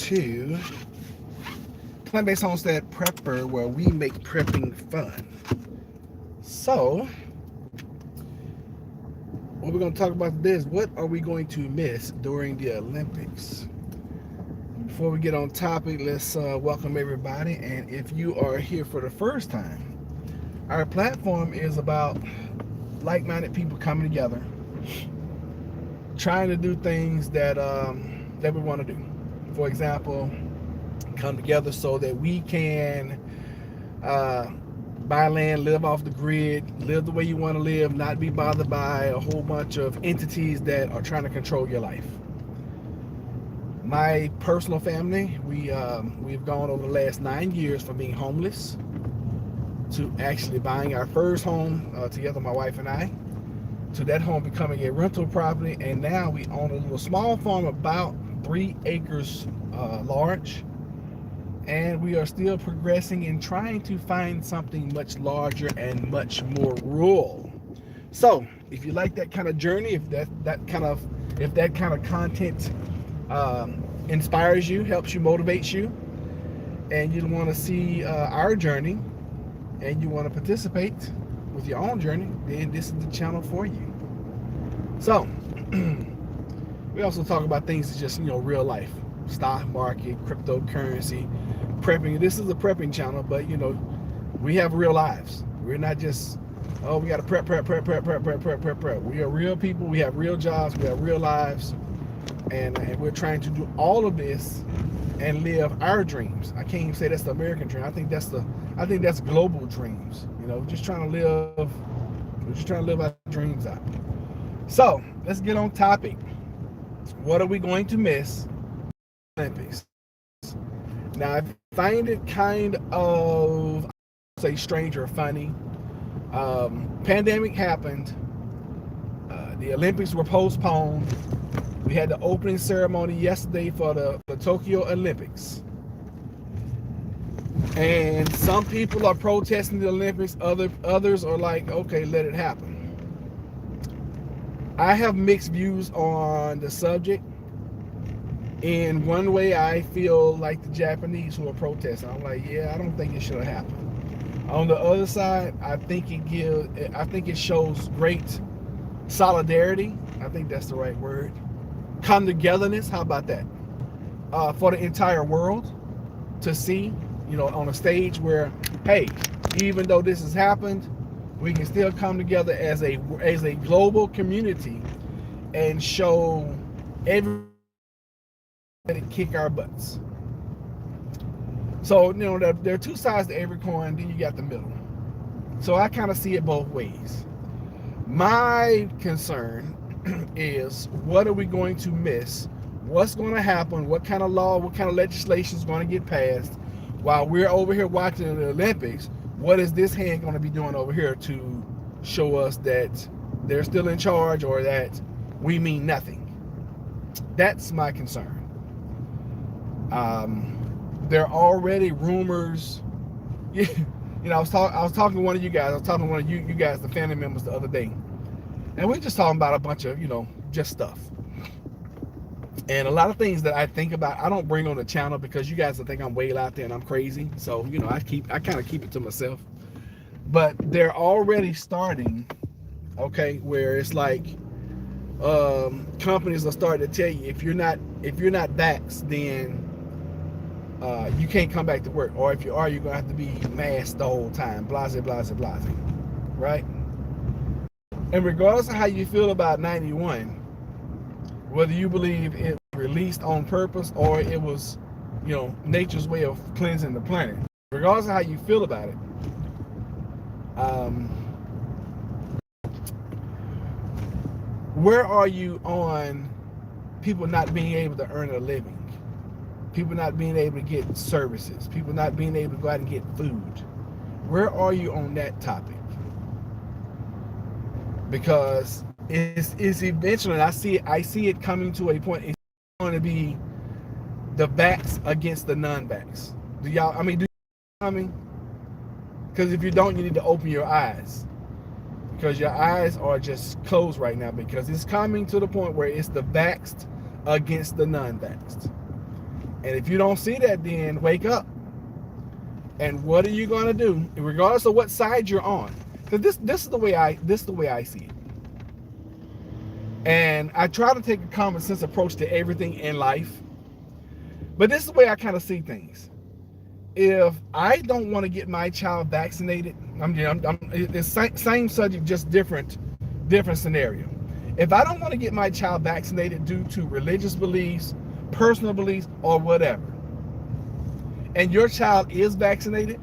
to Plant-Based Homestead Prepper, where we make prepping fun. So, what we're going to talk about today is what are we going to miss during the Olympics? Before we get on topic, let's welcome everybody. And if you are here for the first time, our platform is about like-minded people coming together, trying to do things that that we want to do. For example, come together so that we can buy land, live off the grid, live the way you want to live, not be bothered by a whole bunch of entities that are trying to control your life. My personal family, we've gone over the last 9 years from being homeless to actually buying our first home together, my wife and I, to that home becoming a rental property, and now we own a little small farm about 3 acres large, and we are still progressing and trying to find something much larger and much more rural. So if you like that kind of journey, if that kind of content inspires you, helps you, motivates you, and you want to see our journey, and you want to participate with your own journey, then this is the channel for you. So we also talk about things that's just, real life, stock market, cryptocurrency, prepping. This is a prepping channel, but we have real lives. We're not just, oh, we got to prep. We are real people. We have real jobs. We have real lives, and we're trying to do all of this and live our dreams. I can't even say that's the American dream. I think that's global dreams. We're just trying to live our dreams out. So let's get on topic. What are we going to miss Olympics? Now, I find it kind of, say, strange or funny. Pandemic happened. The Olympics were postponed. We had the opening ceremony yesterday for the Tokyo Olympics. And some people are protesting the Olympics. Others are like, okay, let it happen. I have mixed views on the subject. In one way, I feel like the Japanese who are protesting. I'm like, yeah, I don't think it should have happened. On the other side, I think it shows great solidarity. I think that's the right word. Come togetherness. How about that? For the entire world to see, on a stage where, hey, even though this has happened, we can still come together as a global community and show everybody that kick our butts. So, there are two sides to every coin, then you got the middle. So I kind of see it both ways. My concern is, what are we going to miss? What's going to happen? What kind of law, what kind of legislation is going to get passed while we're over here watching the Olympics? What is this hand going to be doing over here to show us that they're still in charge, or that we mean nothing? That's my concern. There are already rumors. I was talking to one of you guys. I was talking to one of you guys, the family members, the other day, and we're just talking about a bunch of just stuff. And a lot of things that I think about, I don't bring on the channel because you guys will think I'm way out there and I'm crazy. So, I kind of keep it to myself. But they're already starting, okay, where it's like companies are starting to tell you, if you're not vaxxed, then you can't come back to work. Or if you are, you're gonna have to be masked the whole time. Blase, blase, blase. Right? And regardless of how you feel about 91, whether you believe it was released on purpose or it was, nature's way of cleansing the planet, regardless of how you feel about it, where are you on people not being able to earn a living? People not being able to get services? People not being able to go out and get food? Where are you on that topic? Because it's eventually, I see it coming to a point. It's going to be the vax against the non-vax. Do you because if you don't, you need to open your eyes, because your eyes are just closed right now, because it's coming to the point where it's the vaxxed against the non-vaxxed. And if you don't see that, then wake up. And what are you going to do, regardless of what side you're on? Because this is the way I see it. And I try to take a common sense approach to everything in life. But this is the way I kind of see things. If I don't want to get my child vaccinated, it's same subject, just different scenario. If I don't want to get my child vaccinated due to religious beliefs, personal beliefs, or whatever, and your child is vaccinated,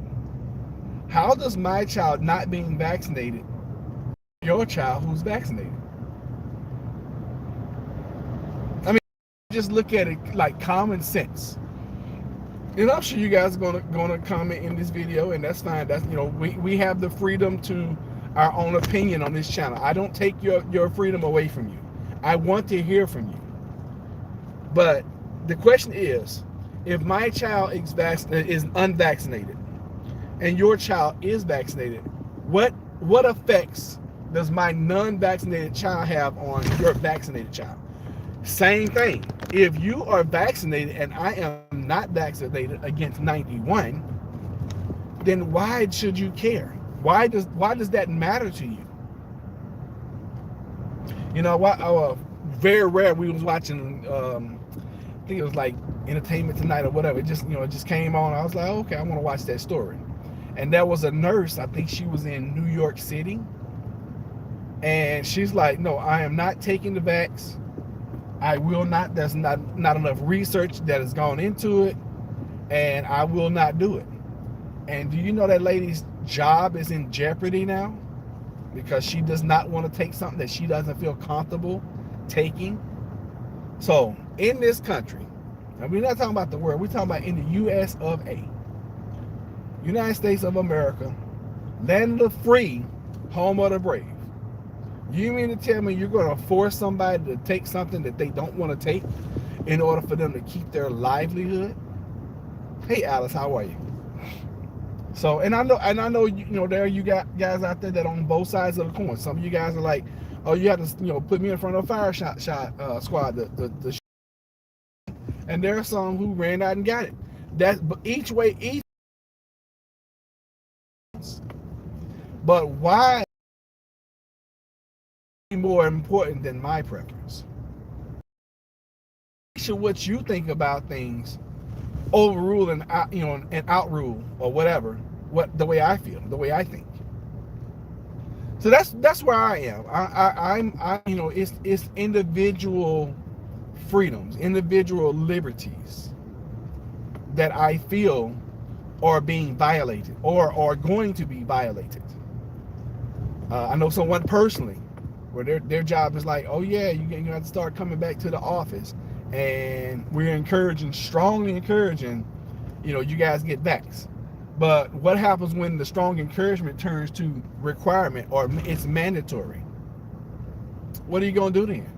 how does my child not being vaccinated your child who's vaccinated? I mean, just look at it like common sense. And I'm sure you guys are gonna comment in this video, and that's fine. That's, you know, we have the freedom to our own opinion on this channel. I don't take your freedom away from you. I want to hear from you. But the question is, if my child is unvaccinated and your child is vaccinated, what effects does my non-vaccinated child have on your vaccinated child? Same thing. If you are vaccinated and I am not vaccinated against 91, then why should you care? Why does that matter to you? You know what? Very rare. We was watching. I think it was like Entertainment Tonight or whatever. It just came on. I was like, okay, I want to watch that story. And there was a nurse. I think she was in New York City, and she's like, no, I am not taking the vax. I will not. There's not enough research that has gone into it, and I will not do it. And do you know that lady's job is in jeopardy now because she does not want to take something that she doesn't feel comfortable taking? So in this country, and we're not talking about the world, we're talking about in the U.S. of A., United States of America, land of the free, home of the brave. You mean to tell me you're going to force somebody to take something that they don't want to take in order for them to keep their livelihood? Hey, Alice, how are you? So, and I know, you know, there you got guys out there that on both sides of the coin. Some of you guys are like, oh, you have to, you know, put me in front of a fire squad. And there are some who ran out and got it. But each way. But why is more important than my preference? Sure, what you think about things overrule and outrule or whatever the way I feel, the way I think. So that's where I am. I'm you know, it's individual freedoms, individual liberties that I feel are being violated or are going to be violated. I know someone personally where their job is like, oh yeah, you have to start coming back to the office, and we're strongly encouraging, you know, you guys get vaxxed. But what happens when the strong encouragement turns to requirement or it's mandatory? What are you going to do then?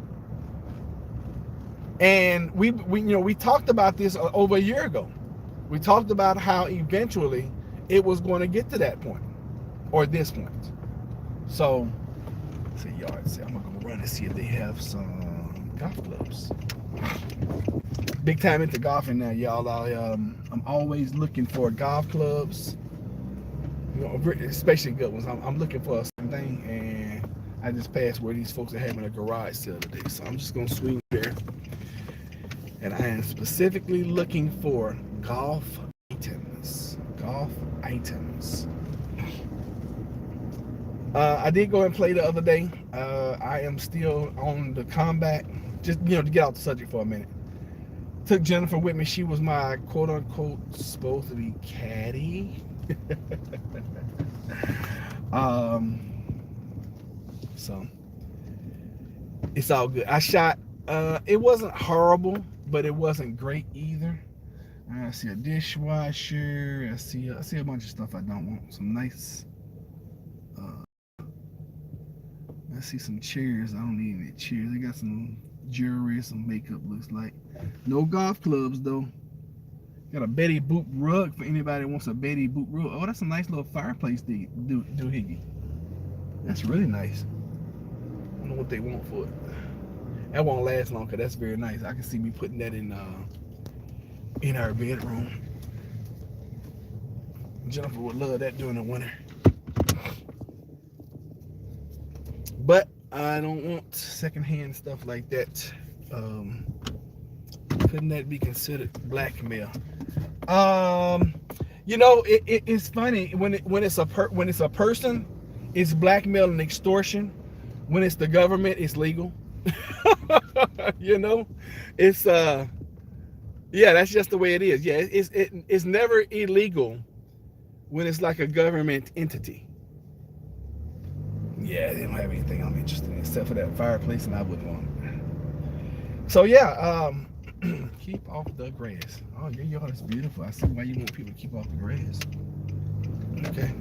And we talked about this over a year ago. We talked about how eventually it was going to get to that point or this point. So, let's see, yard sale. I'm going to run and see if they have some golf clubs. Big time into golfing now, y'all. I'm always looking for golf clubs, you know, especially good ones. I'm looking for a certain thing, and I just passed where these folks are having a garage sale today, so I'm just gonna swing there. And I am specifically looking for golf items. I did go and play the other day. I am still on the combat. Just, you know, to get off the subject for a minute. Took Jennifer with me. She was my quote-unquote supposed to be caddy. So it's all good. I shot. It wasn't horrible, but it wasn't great either. I see a dishwasher. I see a bunch of stuff I don't want. Some nice. I see some chairs. I don't need any chairs. They got some jewelry, some makeup, looks like. No golf clubs though. Got a Betty Boop rug for anybody who wants a Betty Boop rug. Oh, that's a nice little fireplace doohickey. That's really nice. I don't know what they want for it. That won't last long because that's very nice. I can see me putting that in in our bedroom. Jennifer would love that during the winter. But I don't want secondhand stuff like that. Couldn't that be considered blackmail? It's funny when it's a person, it's blackmail and extortion. When it's the government, it's legal. It's that's just the way it is. Yeah, it's never illegal when it's like a government entity. Yeah, they don't have anything I'm interested in except for that fireplace, and I wouldn't want it. So yeah, keep off the grass. Oh, your yard is beautiful. I see why you want people to keep off the grass. Okay.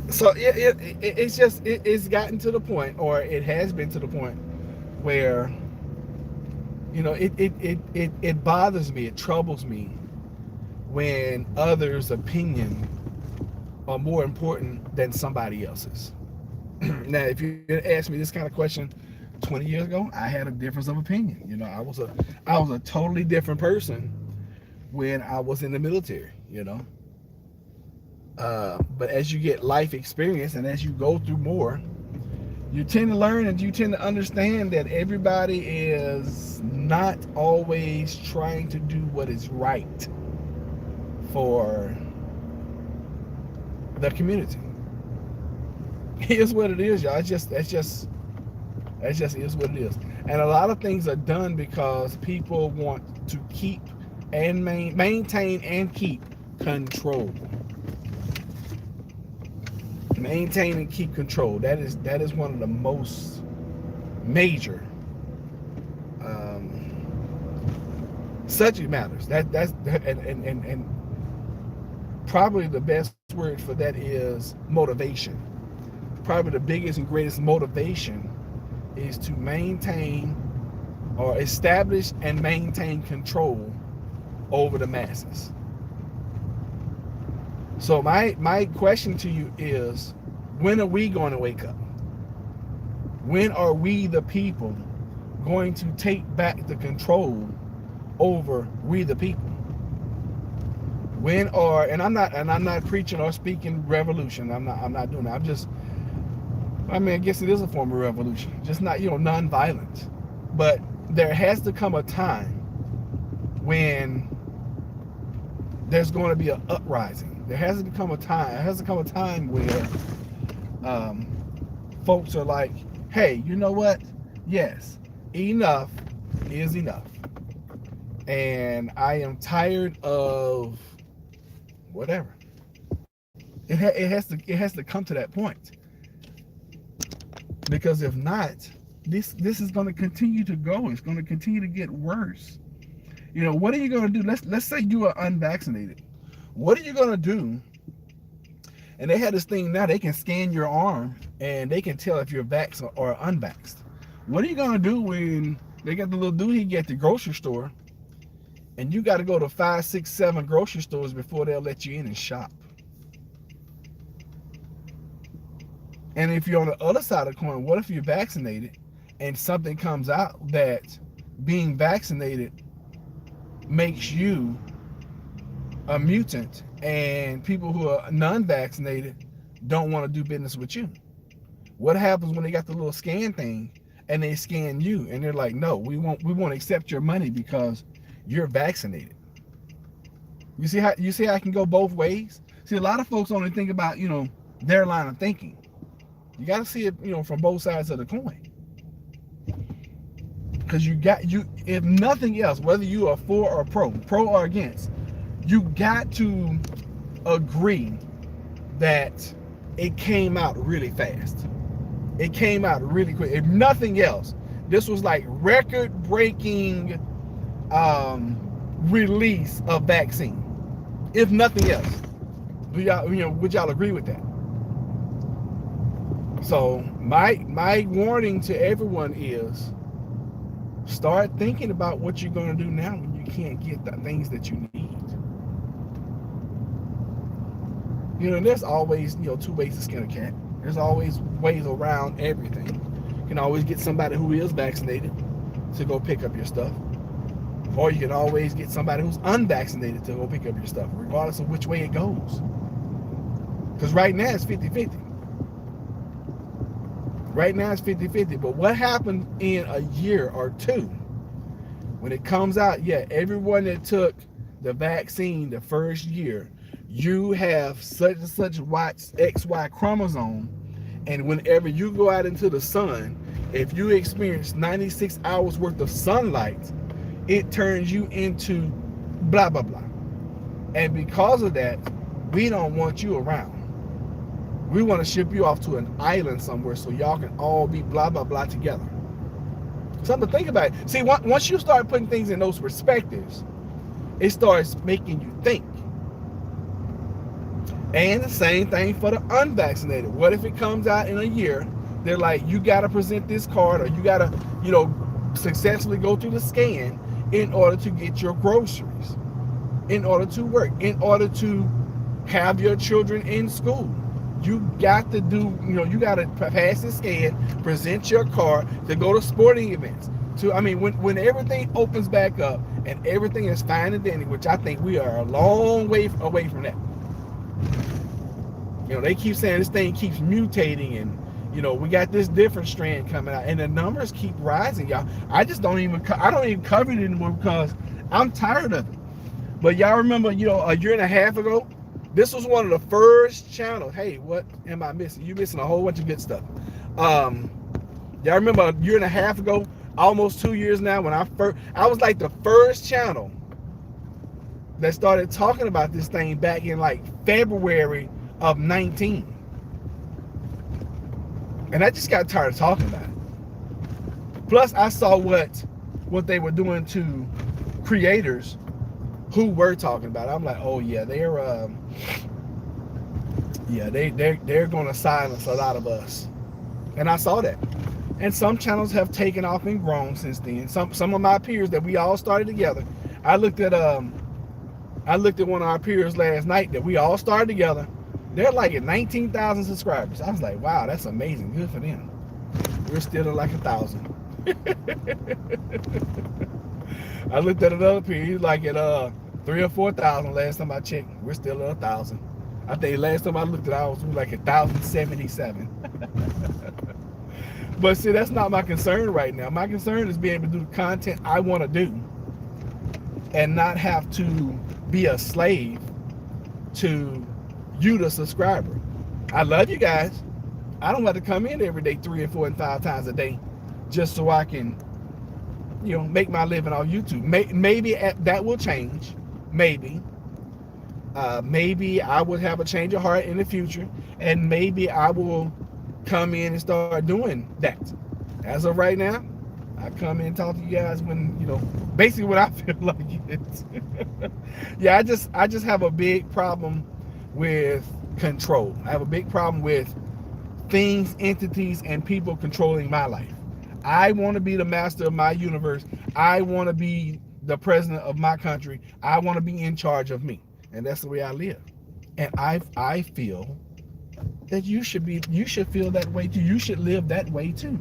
So it's gotten to the point, or it has been to the point, where it bothers me, it troubles me when others' opinion are more important than somebody else's. Now, if you asked me this kind of question 20 years ago, I had a difference of opinion. I was a totally different person when I was in the military. But as you get life experience and as you go through more, you tend to learn and you tend to understand that everybody is not always trying to do what is right for the community. Here's what it is, y'all. That's just is what it is. And a lot of things are done because people want to keep and maintain and keep control. Maintain and keep control. That is one of the most major subject matters. And probably the best word for that is motivation. Probably the biggest and greatest motivation is to maintain or establish and maintain control over the masses. So my question to you is, when are we going to wake up? When are we, the people, going to take back the control over we the people? And I'm not preaching or speaking revolution. I'm not doing that. I guess it is a form of revolution, just not, non-violent. But there has to come a time when there's going to be an uprising. There has to come a time where folks are like, hey, you know what? Yes, enough is enough. And I am tired of whatever. It has to come to that point. Because if not, this is going to continue to go. It's going to continue to get worse. What are you going to do? Let's say you are unvaccinated. What are you going to do? And they have this thing now, they can scan your arm and they can tell if you're vaxxed or unvaxxed. What are you going to do when they got the little doohickey at the grocery store and you got to go to 5, 6, 7 grocery stores before they'll let you in and shop? And if you're on the other side of the coin, what if you're vaccinated and something comes out that being vaccinated makes you a mutant and people who are non-vaccinated don't want to do business with you? What happens when they got the little scan thing and they scan you and they're like, no, we won't accept your money because you're vaccinated? You see how I can go both ways? See, a lot of folks only think about, their line of thinking. You got to see it, from both sides of the coin. Because if nothing else, whether you are for or pro or against, you got to agree that it came out really fast. It came out really quick. If nothing else, this was like record-breaking release of vaccine. If nothing else, would y'all agree with that? So my warning to everyone is, start thinking about what you're going to do now when you can't get the things that you need. There's always, 2 ways to skin a cat. There's always ways around everything. You can always get somebody who is vaccinated to go pick up your stuff. Or you can always get somebody who's unvaccinated to go pick up your stuff, regardless of which way it goes. Because right now it's 50-50. Right now it's 50-50. But what happened in a year or two, when it comes out, yeah, everyone that took the vaccine the first year, you have such and such XY chromosome, and whenever you go out into the sun, if you experience 96 hours worth of sunlight, it turns you into blah, blah, blah. And because of that, we don't want you around. We want to ship you off to an island somewhere so y'all can all be blah, blah, blah together. Something to think about. See, once you start putting things in those perspectives, it starts making you think. And the same thing for the unvaccinated. What if it comes out in a year, they're like, you got to present this card, or you got to, successfully go through the scan in order to get your groceries, in order to work, in order to have your children in school. You got to do, you got to pass the scan, present your card to go to sporting events. When everything opens back up and everything is fine and dandy, which I think we are a long way away from that. They keep saying this thing keeps mutating, and we got this different strand coming out, and the numbers keep rising, y'all. I don't even cover it anymore because I'm tired of it. But y'all remember, a year and a half ago, this was one of the first channels. Hey, what am I missing? You're missing a whole bunch of good stuff. Y'all remember a year and a half ago, almost 2 years now, when I was like the first channel that started talking about this thing back in like February of 19. And I just got tired of talking about it. Plus, I saw what they were doing to creators who were talking about it. I'm like, oh yeah, they're going to silence a lot of us. And I saw that. And some channels have taken off and grown since then. Some of my peers that we all started together. I looked at one of our peers last night that we all started together. They're like at 19,000 subscribers. I was like, wow, that's amazing. Good for them. We're still at like 1,000. I looked at another peer. He's like at 3,000 or 4,000 last time I checked. We're still at 1,000. I think last time I looked at it, I was like 1,077. But see, that's not my concern right now. My concern is being able to do the content I want to do and not have to be a slave to you, the subscriber. I love you guys. I don't have to come in every day 3 and 4 and 5 times a day just so I can, make my living on YouTube. Maybe that will change. Maybe I would have a change of heart in the future, and maybe I will come in and start doing that. As of right now, I come in and talk to you guys when, basically what I feel like it is. Yeah, I just have a big problem with control. I have a big problem with things, entities, and people controlling my life. I want to be the master of my universe. I want to be the president of my country. I want to be in charge of me. And that's the way I live. And I feel that you should feel that way too. You should live that way too.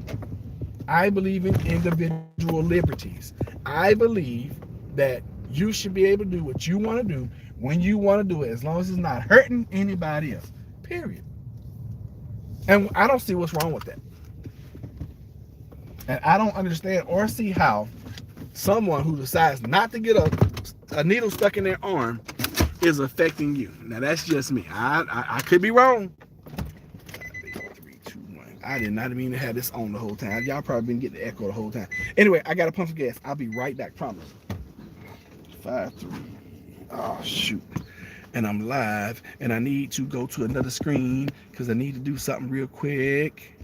I believe in individual liberties. I believe that you should be able to do what you want to do when you want to do it, as long as it's not hurting anybody else. Period. And I don't see what's wrong with that. And I don't understand or see how someone who decides not to get a needle stuck in their arm is affecting you. Now that's just me. I could be wrong. 3, 2, 1. I did not mean to have this on the whole time. Y'all probably been getting the echo the whole time. Anyway, I gotta pump some gas. I'll be right back, promise. 5, 3. Oh shoot. And I'm live, and I need to go to another screen because I need to do something real quick.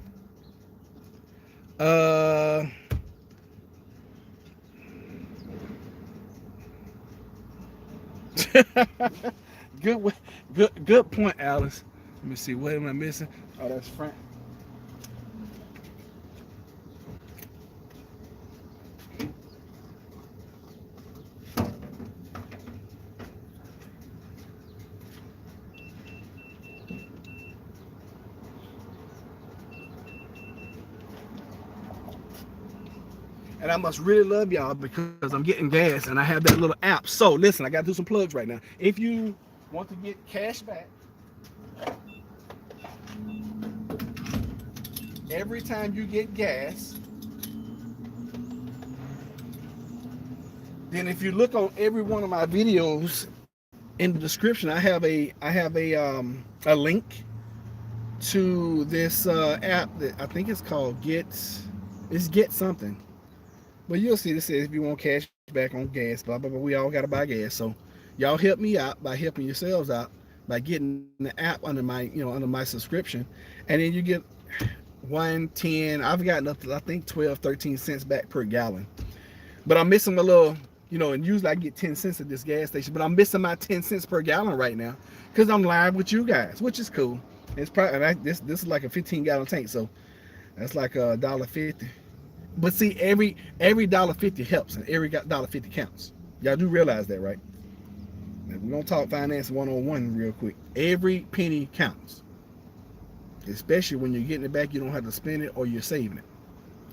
Good point, Alice. Let me see, what am I missing? Oh, that's Frank. And I must really love y'all because I'm getting gas and I have that little app. So listen, I got to do some plugs right now. If you want to get cash back every time you get gas, then if you look on every one of my videos in the description, I have a link to this app that I think it's called Get something. But you'll see this says if you want cash back on gas, blah blah blah. We all gotta buy gas. So y'all help me out by helping yourselves out by getting the app under my subscription. And then you get 1, 10, I've gotten up to I think 12, 13 cents back per gallon. But I'm missing a little, and usually I get 10 cents at this gas station, but I'm missing my 10 cents per gallon right now because I'm live with you guys, which is cool. It's probably this is like a 15-gallon tank, so that's like $1.50. But see, every $1.50 helps, and every $1.50 counts. Y'all do realize that, right? Now, we're gonna talk finance 101 real quick. Every penny counts, especially when you're getting it back. You don't have to spend it, or you're saving it.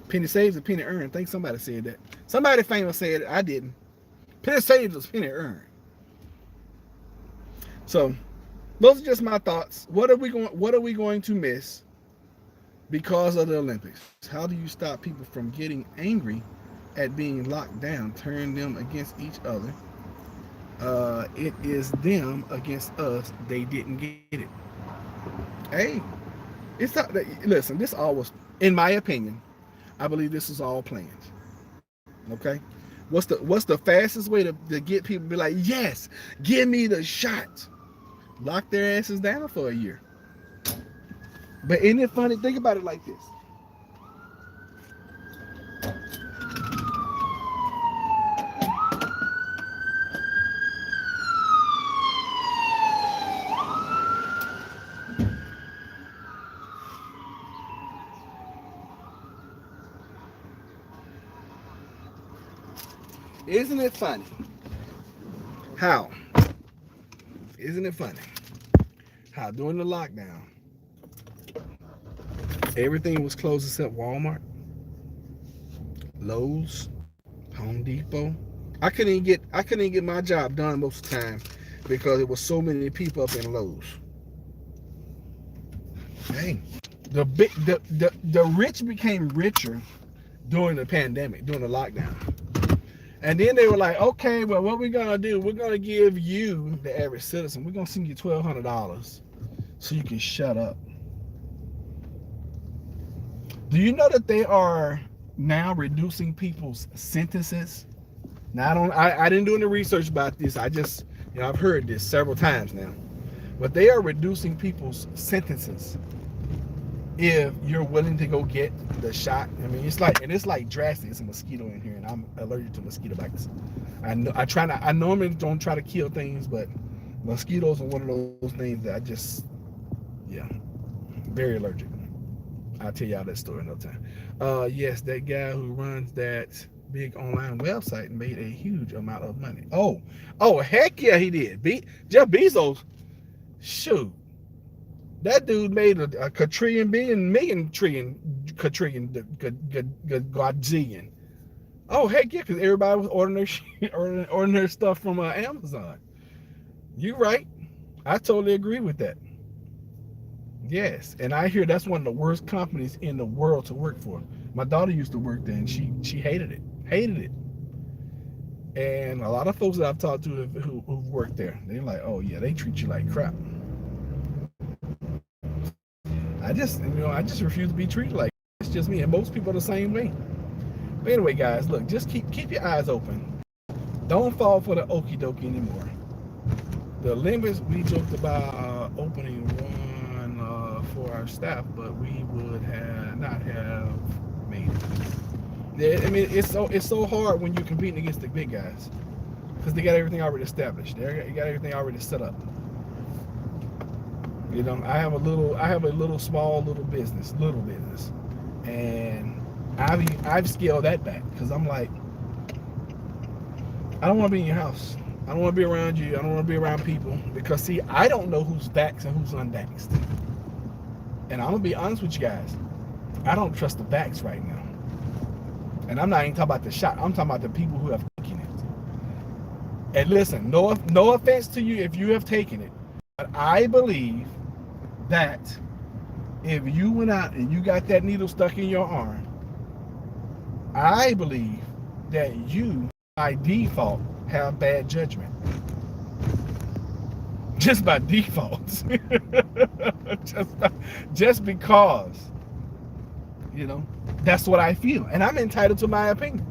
Penny saved is penny earned. I think somebody said that. Somebody famous said it. I didn't. Penny saved is penny earned. So those are just my thoughts. What are we going to miss because of the Olympics? How do you stop people from getting angry at being locked down, turn them against each other? It is them against us. They didn't get it. Hey, it's not that. Listen, this all was, in my opinion, I believe this is all planned. Okay, what's the fastest way to get people to be like, yes, give me the shot? Lock their asses down for a year. But isn't it funny? Think about it like this. Isn't it funny? How? Isn't it funny how during the lockdown everything was closed except Walmart, Lowe's, Home Depot. I couldn't even get my job done most of the time because there was so many people up in Lowe's. Hey, the rich became richer during the pandemic, during the lockdown. And then they were like, okay, well, what we're going to do, we're going to give you, the average citizen, we're going to send you $1,200 so you can shut up. Do you know that they are now reducing people's sentences? Now, I didn't do any research about this. I just, I've heard this several times now. But they are reducing people's sentences if you're willing to go get the shot. I mean, it's like drastic. It's a mosquito in here, and I'm allergic to mosquito bites. I normally don't try to kill things, but mosquitoes are one of those things that I just, very allergic. I'll tell y'all that story another time. Yes, that guy who runs that big online website made a huge amount of money. Oh, heck yeah, he did. Jeff Bezos, shoot. That dude made a quadrillion, godzillion. Oh, heck yeah, because everybody was ordering their stuff from Amazon. You're right. I totally agree with that. Yes, and I hear that's one of the worst companies in the world to work for. My daughter used to work there, and she hated it. And a lot of folks that I've talked to who've worked there, they're like, oh yeah, they treat you like crap. I just refuse to be treated like that. It's just me, and most people are the same way. But anyway, guys, look, just keep your eyes open. Don't fall for the okie dokie anymore. The limits, we joked about opening one for our staff, but we would not have made it. I mean, it's so hard when you're competing against the big guys because they got everything already established. They got everything already set up. I have a little small business, and I've scaled that back because I'm like, I don't want to be in your house. I don't want to be around you. I don't want to be around people because see, I don't know who's vaxxed and who's unvaxxed. And I'm gonna be honest with you guys, I don't trust the vax right now. And I'm not even talking about the shot. I'm talking about the people who have taken it. And listen, no offense to you if you have taken it, but I believe that if you went out and you got that needle stuck in your arm, I believe that you, by default, have bad judgment. Just by default. just because, you know, that's what I feel. And I'm entitled to my opinion.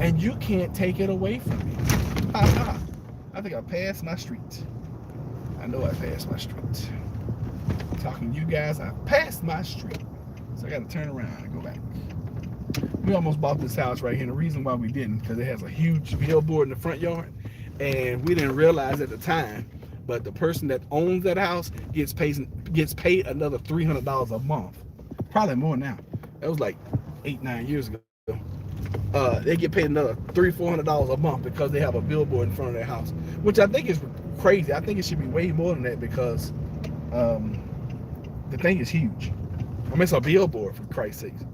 And you can't take it away from me. I think I passed my street. I know I passed my street. Talking to you guys, I passed my street. So I got to turn around and go back. We almost bought this house right here. And the reason why we didn't, because it has a huge billboard in the front yard. And we didn't realize at the time, but the person that owns that house gets paid another $300 a month. Probably more now. That was like 8-9 years ago. They get paid another $300-400 a month because they have a billboard in front of their house, which I think is crazy. I think it should be way more than that because the thing is huge. I mean, it's a billboard, for Christ's sakes.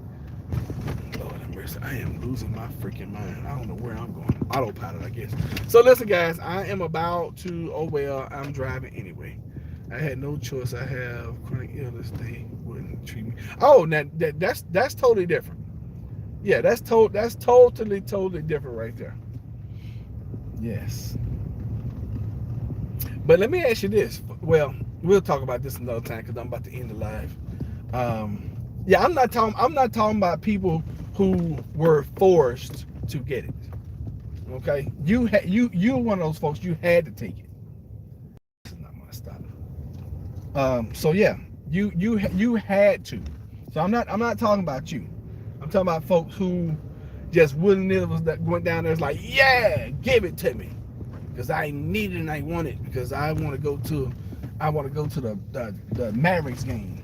Lord have mercy, I am losing my freaking mind. I don't know where I'm going. Autopilot, I guess. So listen, guys, I am about to. Oh well, I'm driving anyway. I had no choice. I have chronic illness. They wouldn't treat me. Oh, now that's totally different. Yeah, that's totally different right there. Yes. But let me ask you this. Well, we'll talk about this another time because I'm about to end the live. Yeah, I'm not talking about people who were forced to get it. Okay, you're one of those folks. You had to take it. This is not my stop. So yeah, you had to. So I'm not talking about you. I'm talking about folks who just willy-nilly went down there. It's like, yeah, give it to me, because I need it and I want it because I want to go to the Mavericks game.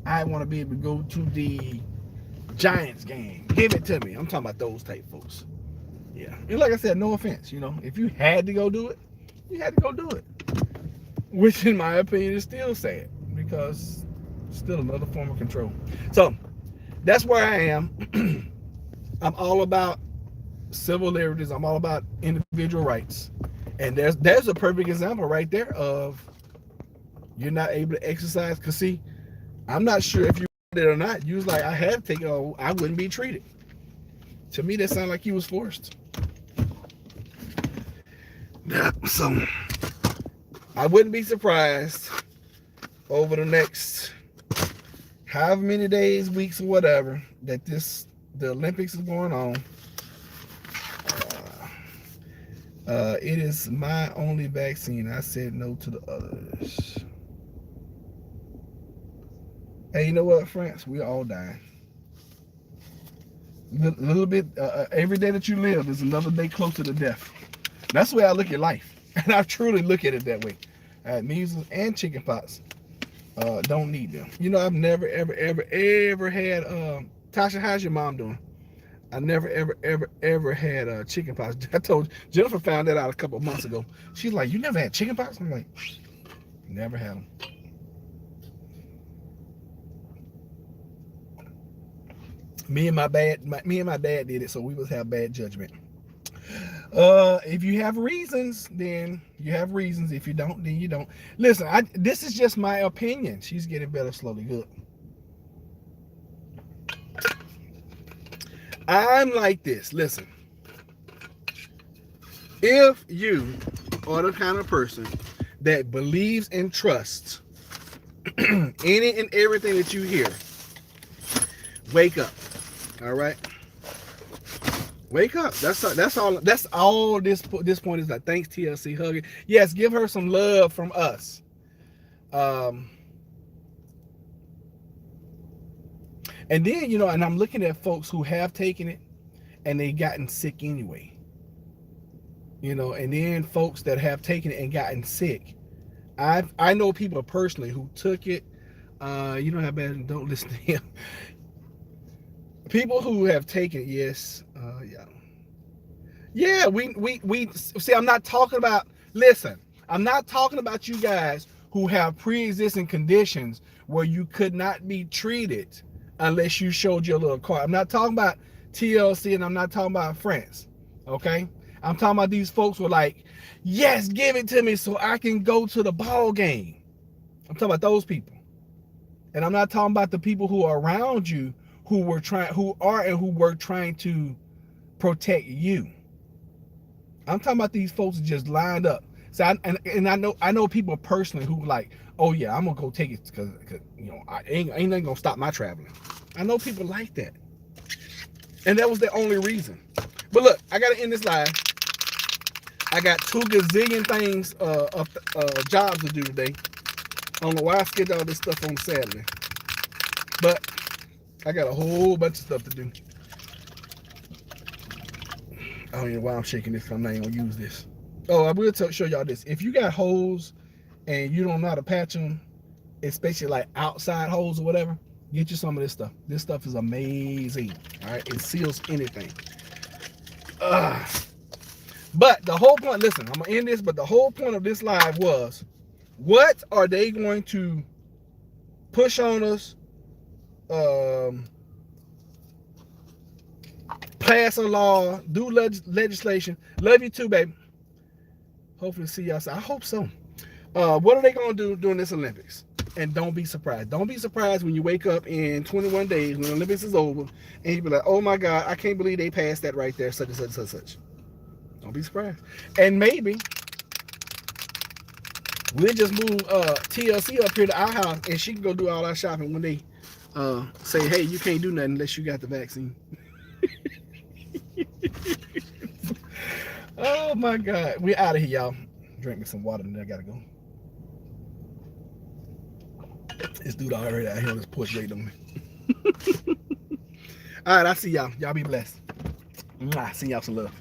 I want to be able to go to the Giants game. Give it to me. I'm talking about those type folks. Yeah, and like I said, no offense. You know, if you had to go do it, you had to go do it. Which, in my opinion, is still sad because it's still another form of control. So that's where I am. I'm all about civil liberties. I'm all about individual rights. And there's a perfect example right there of you're not able to exercise. Because see, I'm not sure if you did it or not. You was like, I had to take it, or I wouldn't be treated. To me, that sounded like he was forced. Yeah, so I wouldn't be surprised over the next however many days, weeks, or whatever, that the Olympics is going on. It is my only vaccine. I said no to the others. Hey, you know what, France? We're all dying. A little bit, every day that you live is another day closer to death. That's the way I look at life. And I truly look at it that way. Measles and chickenpox. Don't need them. You know, I've never, ever had, Tasha, how's your mom doing? I never, ever had chickenpox. I told Jennifer found that out a couple of months ago. She's like, you never had chickenpox? I'm like, never had them. Me and my dad did it, so we must have bad judgment. If you have reasons, then you have reasons. If you don't, then you don't. Listen, this is just my opinion. She's getting better slowly. Good. I'm like this. Listen. If you are the kind of person that believes and trusts any and everything that you hear, wake up. All right. Wake up. That's all. That's all. This point is like, thanks TLC hugging. Yes, give her some love from us. And then, you know, and I'm looking at folks who have taken it and they gotten sick anyway. You know, and then folks that have taken it and gotten sick. I know people personally who took it. You know how bad, don't listen to him. People who have taken it, yes, yeah, we see. I'm not talking about. Listen, I'm not talking about you guys who have pre-existing conditions where you could not be treated unless you showed your little card. I'm not talking about TLC and I'm not talking about France. Okay? I'm talking about these folks who are like, yes, give it to me so I can go to the ball game. I'm talking about those people. And I'm not talking about the people who are around you who were trying to protect you. I'm talking about these folks just lined up. So I know people personally who like, oh yeah, I'm gonna go take it because I ain't nothing gonna stop my traveling. I know people like that, and that was the only reason. But look, I gotta end this live. I got 2 gazillion things jobs to do today. I don't know why I scheduled all this stuff on Saturday, but I got a whole bunch of stuff to do. I don't even know why I'm shaking this, because I'm not even gonna use this. Oh, I will show y'all this. If you got holes and you don't know how to patch them, especially like outside holes or whatever, get you some of this stuff. This stuff is amazing. All right, it seals anything. But the whole point, listen, I'm gonna end this, but the whole point of this live was, what are they going to push on us? Pass a law, do legislation. Love you too, baby. Hopefully see y'all. I hope so. What are they going to do during this Olympics? And don't be surprised. Don't be surprised when you wake up in 21 days when the Olympics is over and you be like, oh my God, I can't believe they passed that right there, such and such and such. Don't be surprised. And maybe we'll just move TLC up here to our house and she can go do all our shopping when they say, hey, you can't do nothing unless you got the vaccine. Oh my God. We're out of here, y'all. Drink me some water and then I gotta go. This dude already out here on this porch waiting on me. All right, I'll see y'all. Y'all be blessed. See y'all some love.